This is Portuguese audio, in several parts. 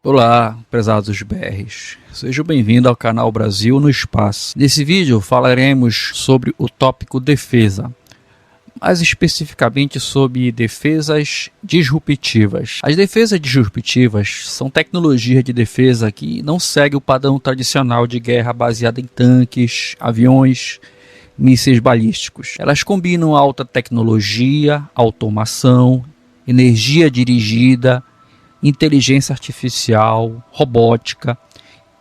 Olá, prezados BRs. Sejam bem-vindos ao canal Brasil no Espaço. Nesse vídeo falaremos sobre o tópico defesa, mais especificamente sobre defesas disruptivas. As defesas disruptivas são tecnologias de defesa que não seguem o padrão tradicional de guerra baseada em tanques, aviões, mísseis balísticos. Elas combinam alta tecnologia, automação, energia dirigida, inteligência artificial, robótica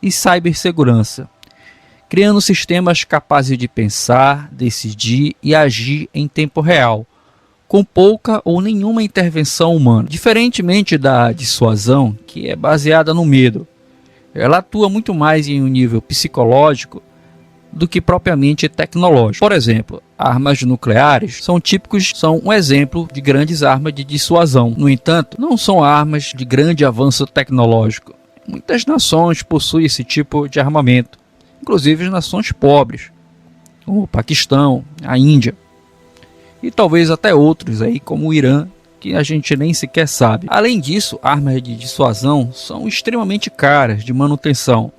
e cibersegurança, criando sistemas capazes de pensar, decidir e agir em tempo real, com pouca ou nenhuma intervenção humana. Diferentemente da dissuasão, que é baseada no medo, ela atua muito mais em um nível psicológico do que propriamente tecnológico. Por exemplo, armas nucleares são um exemplo de grandes armas de dissuasão. No entanto, não são armas de grande avanço tecnológico. Muitas nações possuem esse tipo de armamento, inclusive as nações pobres, como o Paquistão, a Índia, e talvez até outros aí, como o Irã, que a gente nem sequer sabe. Além disso, armas de dissuasão são extremamente caras de manutenção.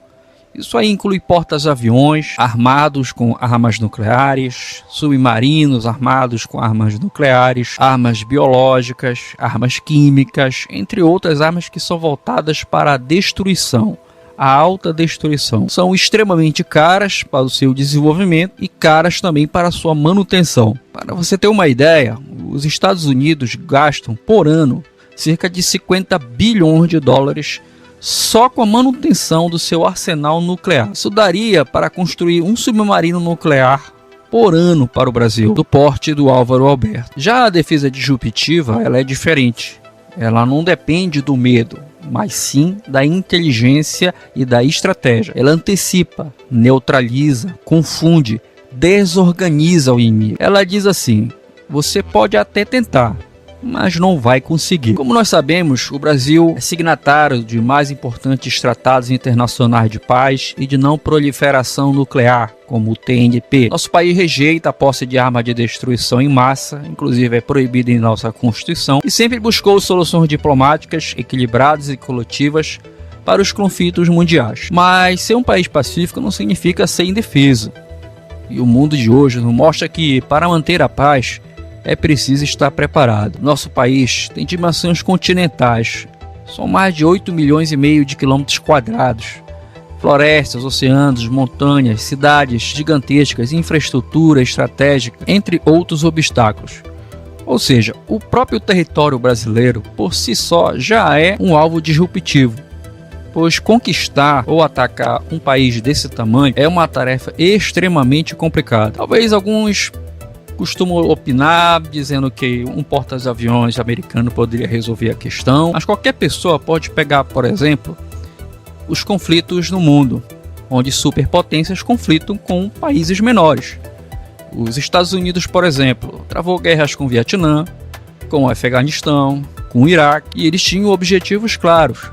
Isso aí inclui porta-aviões armados com armas nucleares, submarinos armados com armas nucleares, armas biológicas, armas químicas, entre outras armas que são voltadas para a destruição, a alta destruição. São extremamente caras para o seu desenvolvimento e caras também para a sua manutenção. Para você ter uma ideia, os Estados Unidos gastam por ano cerca de 50 bilhões de dólares só com a manutenção do seu arsenal nuclear. Isso daria para construir um submarino nuclear por ano para o Brasil, do porte do Álvaro Alberto. Já a defesa disruptiva, ela é diferente. Ela não depende do medo, mas sim da inteligência e da estratégia. Ela antecipa, neutraliza, confunde, desorganiza o inimigo. Ela diz assim: você pode até tentar, mas não vai conseguir. Como nós sabemos, o Brasil é signatário de mais importantes tratados internacionais de paz e de não proliferação nuclear, como o TNP. Nosso país rejeita a posse de arma de destruição em massa, inclusive é proibida em nossa Constituição, e sempre buscou soluções diplomáticas, equilibradas e coletivas para os conflitos mundiais. Mas ser um país pacífico não significa ser indefeso. E o mundo de hoje nos mostra que, para manter a paz, é preciso estar preparado. Nosso país tem dimensões continentais, são mais de 8 milhões e meio de quilômetros quadrados, florestas, oceanos, montanhas, cidades gigantescas, infraestrutura estratégica, entre outros obstáculos. Ou seja, o próprio território brasileiro por si só já é um alvo disruptivo, pois conquistar ou atacar um país desse tamanho é uma tarefa extremamente complicada. Talvez alguns costumam opinar dizendo que um porta-aviões americano poderia resolver a questão, mas qualquer pessoa pode pegar, por exemplo, os conflitos no mundo, onde superpotências conflitam com países menores. Os Estados Unidos, por exemplo, travou guerras com o Vietnã, com o Afeganistão, com o Iraque, e eles tinham objetivos claros: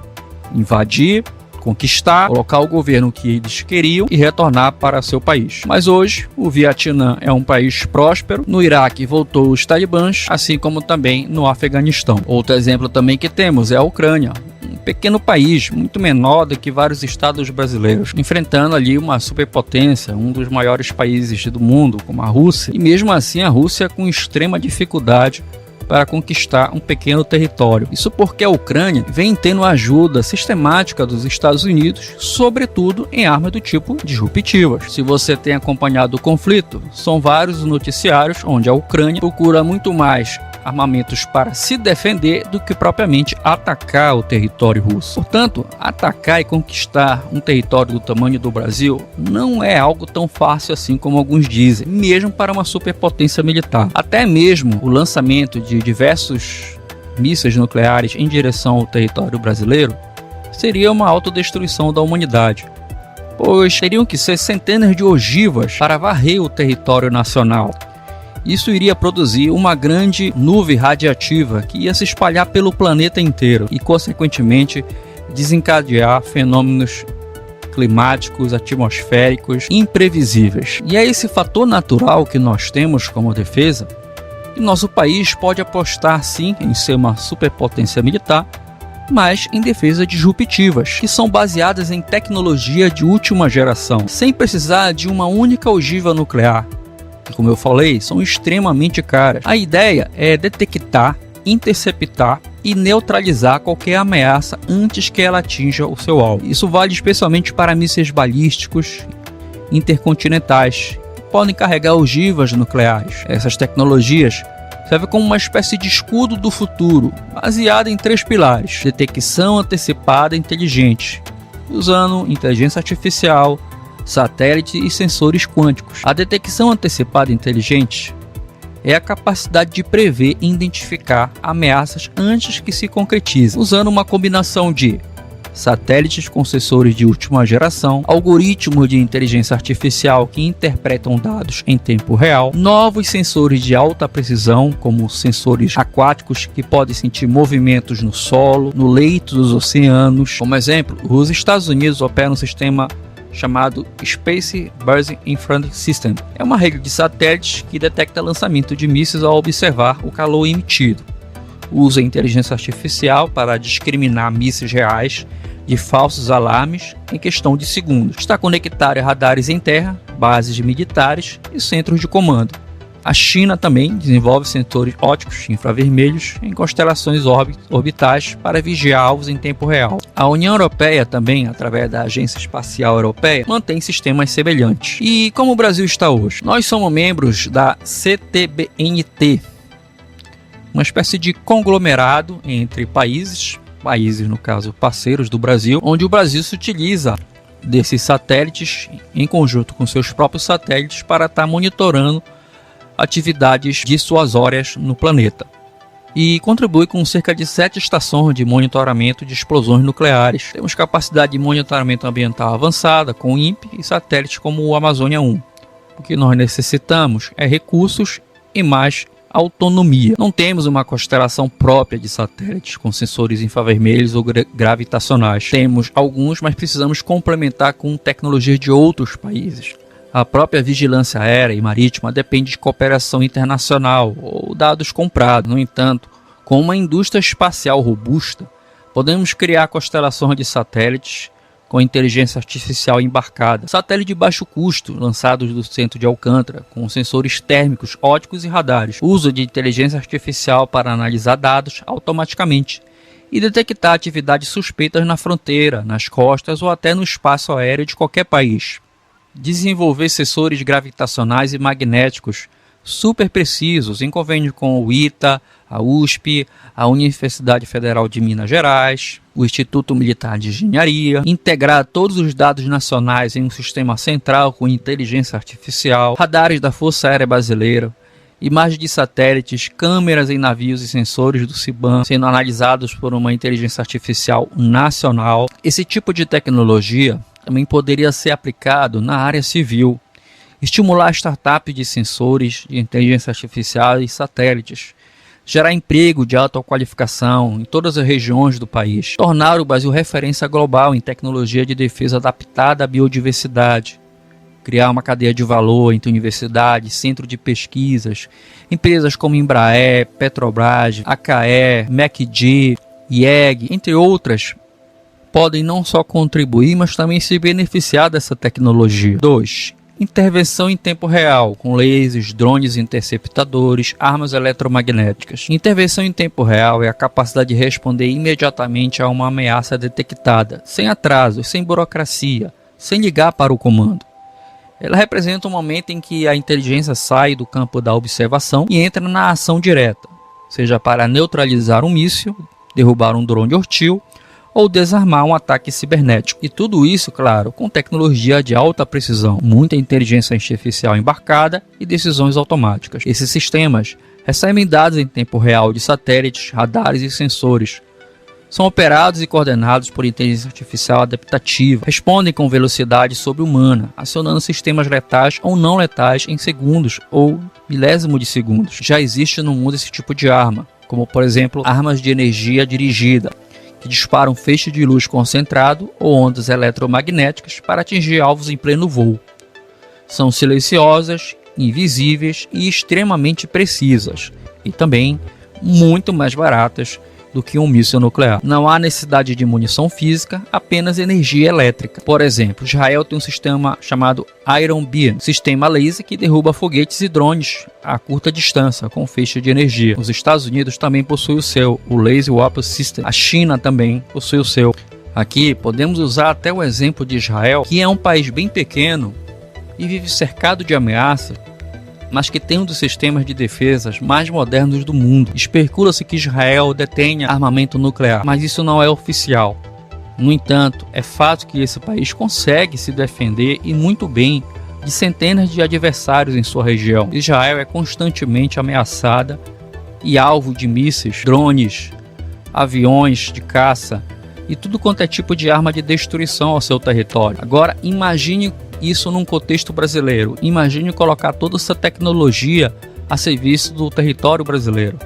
invadir, conquistar, colocar o governo que eles queriam e retornar para seu país. Mas hoje, o Vietnã é um país próspero, no Iraque voltou os talibãs, assim como também no Afeganistão. Outro exemplo também que temos é a Ucrânia, um pequeno país, muito menor do que vários estados brasileiros, enfrentando ali uma superpotência, um dos maiores países do mundo, como a Rússia, e mesmo assim a Rússia com extrema dificuldade para conquistar um pequeno território. Isso porque a Ucrânia vem tendo ajuda sistemática dos Estados Unidos, sobretudo em armas do tipo disruptivas. Se você tem acompanhado o conflito, são vários os noticiários onde a Ucrânia procura muito mais armamentos para se defender do que propriamente atacar o território russo. Portanto, atacar e conquistar um território do tamanho do Brasil não é algo tão fácil assim como alguns dizem, mesmo para uma superpotência militar. Até mesmo o lançamento de diversos mísseis nucleares em direção ao território brasileiro seria uma autodestruição da humanidade, pois teriam que ser centenas de ogivas para varrer o território nacional. Isso iria produzir uma grande nuvem radiativa que ia se espalhar pelo planeta inteiro e, consequentemente, desencadear fenômenos climáticos, atmosféricos imprevisíveis. E é esse fator natural que nós temos como defesa que nosso país pode apostar sim em ser uma superpotência militar, mas em defesas disruptivas, que são baseadas em tecnologia de última geração, sem precisar de uma única ogiva nuclear, que, como eu falei, são extremamente caras. A ideia é detectar, interceptar e neutralizar qualquer ameaça antes que ela atinja o seu alvo. Isso vale especialmente para mísseis balísticos intercontinentais, que podem carregar ogivas nucleares. Essas tecnologias servem como uma espécie de escudo do futuro, baseada em 3 pilares: detecção antecipada inteligente, usando inteligência artificial, satélite e sensores quânticos. A detecção antecipada inteligente é a capacidade de prever e identificar ameaças antes que se concretizem, usando uma combinação de satélites com sensores de última geração, algoritmos de inteligência artificial que interpretam dados em tempo real, novos sensores de alta precisão, como sensores aquáticos que podem sentir movimentos no solo, no leito dos oceanos. Como exemplo, os Estados Unidos operam um sistema chamado Space Based Infrared System. É uma rede de satélites que detecta lançamento de mísseis ao observar o calor emitido. Usa inteligência artificial para discriminar mísseis reais de falsos alarmes em questão de segundos. Está conectado a radares em terra, bases militares e centros de comando. A China também desenvolve sensores ópticos infravermelhos em constelações orbitais para vigiar alvos em tempo real. A União Europeia também, através da Agência Espacial Europeia, mantém sistemas semelhantes. E como o Brasil está hoje? Nós somos membros da CTBNT, uma espécie de conglomerado entre países no caso parceiros do Brasil, onde o Brasil se utiliza desses satélites em conjunto com seus próprios satélites para estar monitorando atividades dissuasórias no planeta, e contribui com cerca de 7 estações de monitoramento de explosões nucleares. Temos capacidade de monitoramento ambiental avançada com o INPE e satélites como o Amazônia 1. O que nós necessitamos é recursos e mais autonomia. Não temos uma constelação própria de satélites com sensores infravermelhos ou gravitacionais. Temos alguns, mas precisamos complementar com tecnologias de outros países. A própria vigilância aérea e marítima depende de cooperação internacional ou dados comprados. No entanto, com uma indústria espacial robusta, podemos criar constelações de satélites com inteligência artificial embarcada, satélites de baixo custo lançados do centro de Alcântara, com sensores térmicos, ópticos e radares, uso de inteligência artificial para analisar dados automaticamente e detectar atividades suspeitas na fronteira, nas costas ou até no espaço aéreo de qualquer país. Desenvolver sensores gravitacionais e magnéticos super precisos em convênio com o ITA, a USP, a Universidade Federal de Minas Gerais, o Instituto Militar de Engenharia, integrar todos os dados nacionais em um sistema central com inteligência artificial, radares da Força Aérea Brasileira, imagens de satélites, câmeras em navios e sensores do CIBAM sendo analisados por uma inteligência artificial nacional. Esse tipo de tecnologia também poderia ser aplicado na área civil, estimular startups de sensores, de inteligência artificial e satélites, gerar emprego de alta qualificação em todas as regiões do país, tornar o Brasil referência global em tecnologia de defesa adaptada à biodiversidade, criar uma cadeia de valor entre universidades, centro de pesquisas, empresas como Embraer, Petrobras, AKE, MacD, IEG, entre outras, podem não só contribuir, mas também se beneficiar dessa tecnologia. 2. Intervenção em tempo real, com lasers, drones interceptadores, armas eletromagnéticas. Intervenção em tempo real é a capacidade de responder imediatamente a uma ameaça detectada, sem atrasos, sem burocracia, sem ligar para o comando. Ela representa um momento em que a inteligência sai do campo da observação e entra na ação direta, seja para neutralizar um míssil, derrubar um drone hostil ou desarmar um ataque cibernético. E tudo isso, claro, com tecnologia de alta precisão, muita inteligência artificial embarcada e decisões automáticas. Esses sistemas recebem dados em tempo real de satélites, radares e sensores. São operados e coordenados por inteligência artificial adaptativa. Respondem com velocidade sobre-humana, acionando sistemas letais ou não letais em segundos ou milésimo de segundos. Já existe no mundo esse tipo de arma, como por exemplo armas de energia dirigida, que disparam feixe de luz concentrado ou ondas eletromagnéticas para atingir alvos em pleno voo. São silenciosas, invisíveis e extremamente precisas, e também muito mais baratas do que um míssil nuclear. Não há necessidade de munição física, apenas energia elétrica. Por exemplo, Israel tem um sistema chamado Iron Beam, sistema laser que derruba foguetes e drones a curta distância com feixe de energia. Os Estados Unidos também possuem o seu, o Laser Weapon System. A China também possui o seu. Aqui podemos usar até o exemplo de Israel, que é um país bem pequeno e vive cercado de ameaças, mas que tem um dos sistemas de defesas mais modernos do mundo. Especula-se que Israel detenha armamento nuclear, mas isso não é oficial. No entanto, é fato que esse país consegue se defender e muito bem de centenas de adversários em sua região. Israel é constantemente ameaçada e alvo de mísseis, drones, aviões de caça e tudo quanto é tipo de arma de destruição ao seu território. Agora, imagine isso num contexto brasileiro. Imagine colocar toda essa tecnologia a serviço do território brasileiro.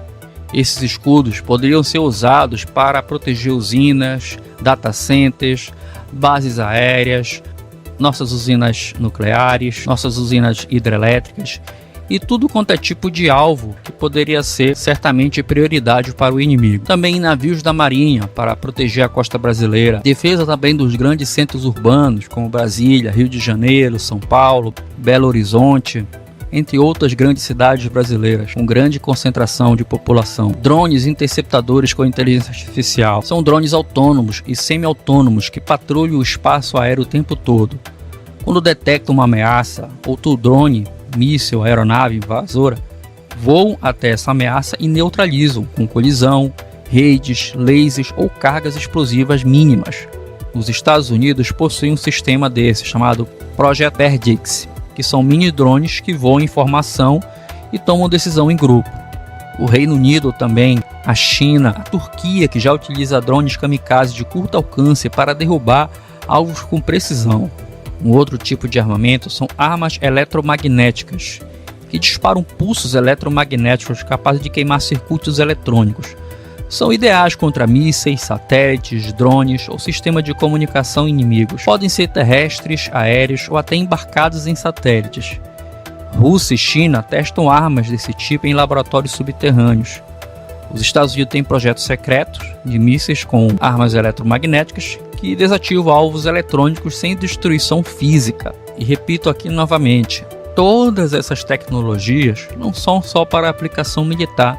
Esses escudos poderiam ser usados para proteger usinas, data centers, bases aéreas, nossas usinas nucleares, nossas usinas hidrelétricas e tudo quanto é tipo de alvo que poderia ser certamente prioridade para o inimigo. Também navios da marinha para proteger a costa brasileira, defesa também dos grandes centros urbanos como Brasília, Rio de Janeiro, São Paulo, Belo Horizonte, entre outras grandes cidades brasileiras com grande concentração de população. Drones interceptadores com inteligência artificial são drones autônomos e semi-autônomos que patrulham o espaço aéreo o tempo todo. Quando detectam uma ameaça, outro drone, míssil, aeronave invasora, voam até essa ameaça e neutralizam com colisão, redes, lasers ou cargas explosivas mínimas. Os Estados Unidos possuem um sistema desse chamado Project Perdix, que são mini drones que voam em formação e tomam decisão em grupo. O Reino Unido também, a China, a Turquia, que já utiliza drones kamikaze de curto alcance para derrubar alvos com precisão. Um outro tipo de armamento são armas eletromagnéticas, que disparam pulsos eletromagnéticos capazes de queimar circuitos eletrônicos. São ideais contra mísseis, satélites, drones ou sistemas de comunicação inimigos. Podem ser terrestres, aéreos ou até embarcados em satélites. Rússia e China testam armas desse tipo em laboratórios subterrâneos. Os Estados Unidos têm projetos secretos de mísseis com armas eletromagnéticas que desativam alvos eletrônicos sem destruição física. E repito aqui novamente, todas essas tecnologias não são só para aplicação militar,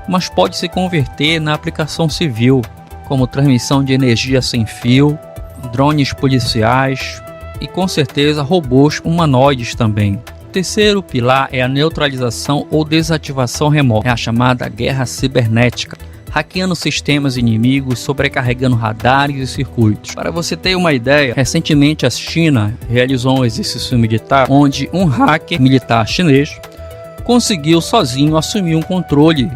mas pode se converter na aplicação civil, como transmissão de energia sem fio, drones policiais e com certeza robôs humanoides também. O terceiro pilar é a neutralização ou desativação remota, é a chamada guerra cibernética, hackeando sistemas inimigos, sobrecarregando radares e circuitos. Para você ter uma ideia, recentemente a China realizou um exercício militar onde um hacker militar chinês conseguiu sozinho assumir um controle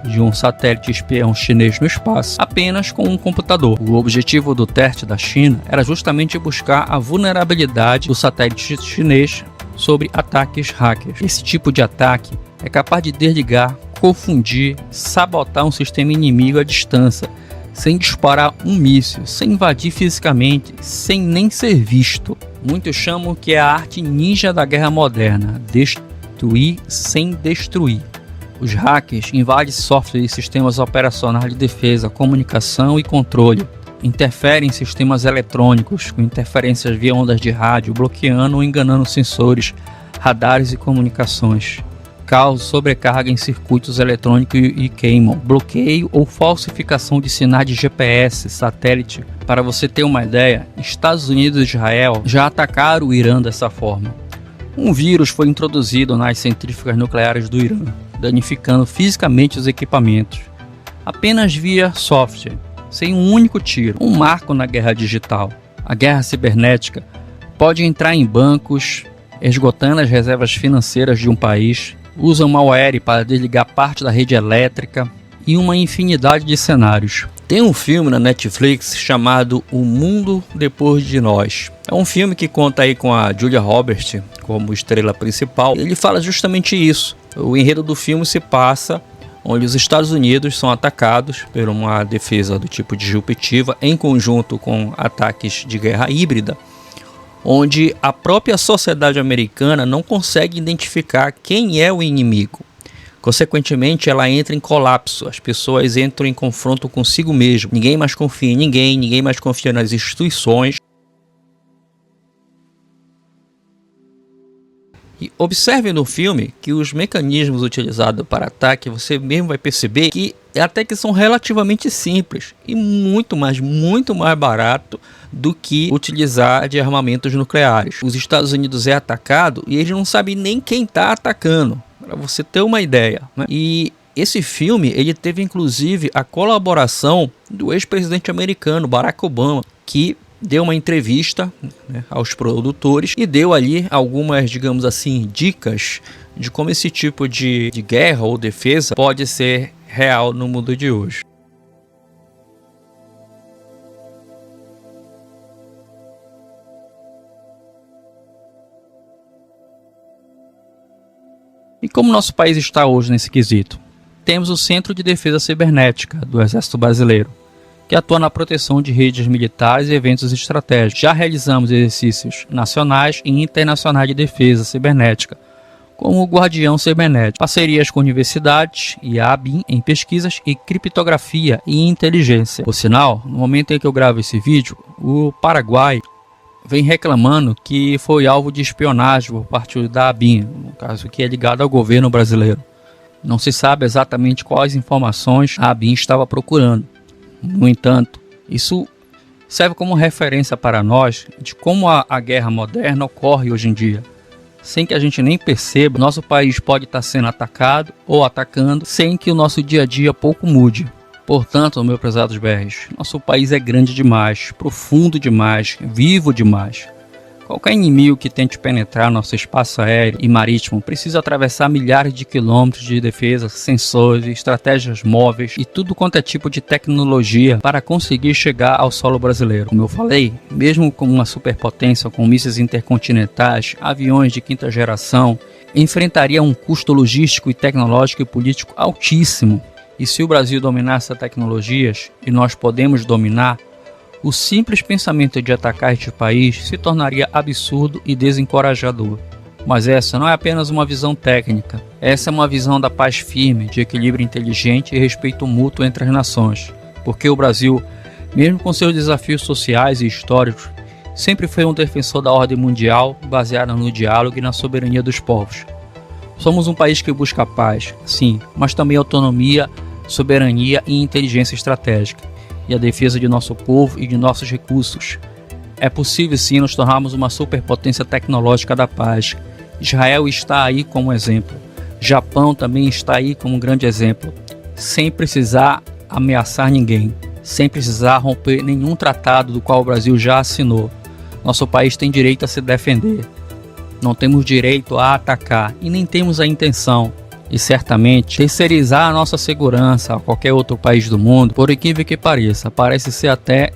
de um satélite espião chinês no espaço apenas com um computador. O objetivo do teste da China era justamente buscar a vulnerabilidade do satélite chinês sobre ataques hackers. Esse tipo de ataque é capaz de desligar, confundir, sabotar um sistema inimigo à distância, sem disparar um míssil, sem invadir fisicamente, sem nem ser visto. Muitos chamam que é a arte ninja da guerra moderna, destruir sem destruir. Os hackers invadem software e sistemas operacionais de defesa, comunicação e controle. Interferem em sistemas eletrônicos com interferências via ondas de rádio, bloqueando ou enganando sensores, radares e comunicações. Causam sobrecarga em circuitos eletrônicos e queimam. Bloqueio ou falsificação de sinais de GPS, satélite. Para você ter uma ideia, Estados Unidos e Israel já atacaram o Irã dessa forma. Um vírus foi introduzido nas centrífugas nucleares do Irã, danificando fisicamente os equipamentos, apenas via software, sem um único tiro. Um marco na guerra digital. A guerra cibernética pode entrar em bancos, esgotando as reservas financeiras de um país, usa malware para desligar parte da rede elétrica e uma infinidade de cenários. Tem um filme na Netflix chamado O Mundo Depois de Nós. É um filme que conta aí com a Julia Roberts como estrela principal. Ele fala justamente isso. O enredo do filme se passa onde os Estados Unidos são atacados por uma defesa do tipo disruptiva em conjunto com ataques de guerra híbrida, onde a própria sociedade americana não consegue identificar quem é o inimigo. Consequentemente, ela entra em colapso, as pessoas entram em confronto consigo mesmo. Ninguém mais confia em ninguém, ninguém mais confia nas instituições. E observe no filme que os mecanismos utilizados para ataque, você mesmo vai perceber que até que são relativamente simples e muito mais barato do que utilizar de armamentos nucleares. Os Estados Unidos é atacado e eles não sabem nem quem está atacando, para você ter uma ideia, né? E esse filme, ele teve inclusive a colaboração do ex-presidente americano Barack Obama, que deu uma entrevista, né, aos produtores e deu ali algumas, digamos assim, dicas de como esse tipo de guerra ou defesa pode ser real no mundo de hoje. E como nosso país está hoje nesse quesito? Temos o Centro de Defesa Cibernética do Exército Brasileiro, que atua na proteção de redes militares e eventos estratégicos. Já realizamos exercícios nacionais e internacionais de defesa cibernética, como o Guardião Cibernético, parcerias com universidades e a ABIN em pesquisas e criptografia e inteligência. Por sinal, no momento em que eu gravo esse vídeo, o Paraguai vem reclamando que foi alvo de espionagem por parte da ABIN, no caso que é ligado ao governo brasileiro. Não se sabe exatamente quais informações a ABIN estava procurando. No entanto, isso serve como referência para nós de como a guerra moderna ocorre hoje em dia. Sem que a gente nem perceba, nosso país pode estar sendo atacado ou atacando sem que o nosso dia a dia pouco mude. Portanto, meus prezados BRs, nosso país é grande demais, profundo demais, vivo demais. Qualquer inimigo que tente penetrar nosso espaço aéreo e marítimo precisa atravessar milhares de quilômetros de defesa, sensores, estratégias móveis e tudo quanto é tipo de tecnologia para conseguir chegar ao solo brasileiro. Como eu falei, mesmo com uma superpotência com mísseis intercontinentais, aviões de quinta geração, enfrentaria um custo logístico e tecnológico e político altíssimo. E se o Brasil dominar essas tecnologias, e nós podemos dominar, o simples pensamento de atacar este país se tornaria absurdo e desencorajador. Mas essa não é apenas uma visão técnica, essa é uma visão da paz firme, de equilíbrio inteligente e respeito mútuo entre as nações. Porque o Brasil, mesmo com seus desafios sociais e históricos, sempre foi um defensor da ordem mundial baseada no diálogo e na soberania dos povos. Somos um país que busca a paz, sim, mas também autonomia, soberania e inteligência estratégica, e a defesa de nosso povo e de nossos recursos. É possível sim nos tornarmos uma superpotência tecnológica da paz. Israel está aí como exemplo. Japão também está aí como um grande exemplo. Sem precisar ameaçar ninguém, sem precisar romper nenhum tratado do qual o Brasil já assinou. Nosso país tem direito a se defender. Não temos direito a atacar e nem temos a intenção. E certamente, terceirizar a nossa segurança a qualquer outro país do mundo, por incrível que pareça, parece ser até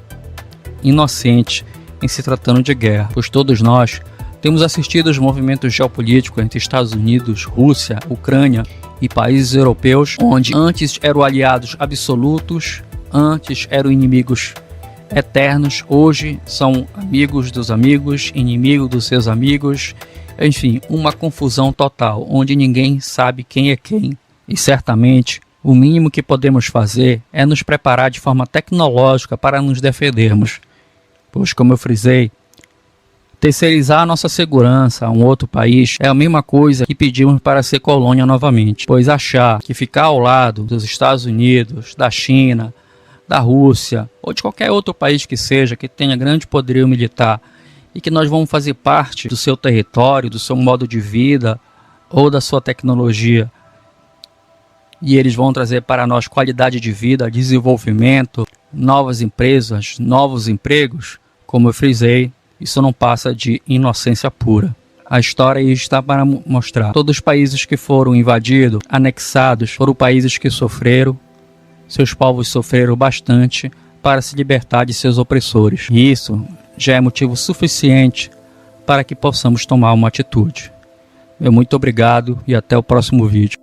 inocente em se tratando de guerra, pois todos nós temos assistido os movimentos geopolíticos entre Estados Unidos, Rússia, Ucrânia e países europeus, onde antes eram aliados absolutos, antes eram inimigos eternos, hoje são amigos dos amigos, inimigos dos seus amigos. Enfim, uma confusão total, onde ninguém sabe quem é quem. E certamente, o mínimo que podemos fazer é nos preparar de forma tecnológica para nos defendermos. Pois, como eu frisei, terceirizar a nossa segurança a um outro país é a mesma coisa que pedimos para ser colônia novamente. Pois achar que ficar ao lado dos Estados Unidos, da China, da Rússia, ou de qualquer outro país que seja, que tenha grande poderio militar, e que nós vamos fazer parte do seu território, do seu modo de vida ou da sua tecnologia, e eles vão trazer para nós qualidade de vida, desenvolvimento, novas empresas, novos empregos, como eu frisei, isso não passa de inocência pura. A história está para mostrar. Todos os países que foram invadidos, anexados, foram países que sofreram, seus povos sofreram bastante para se libertar de seus opressores. E isso já é motivo suficiente para que possamos tomar uma atitude. Meu muito obrigado e até o próximo vídeo.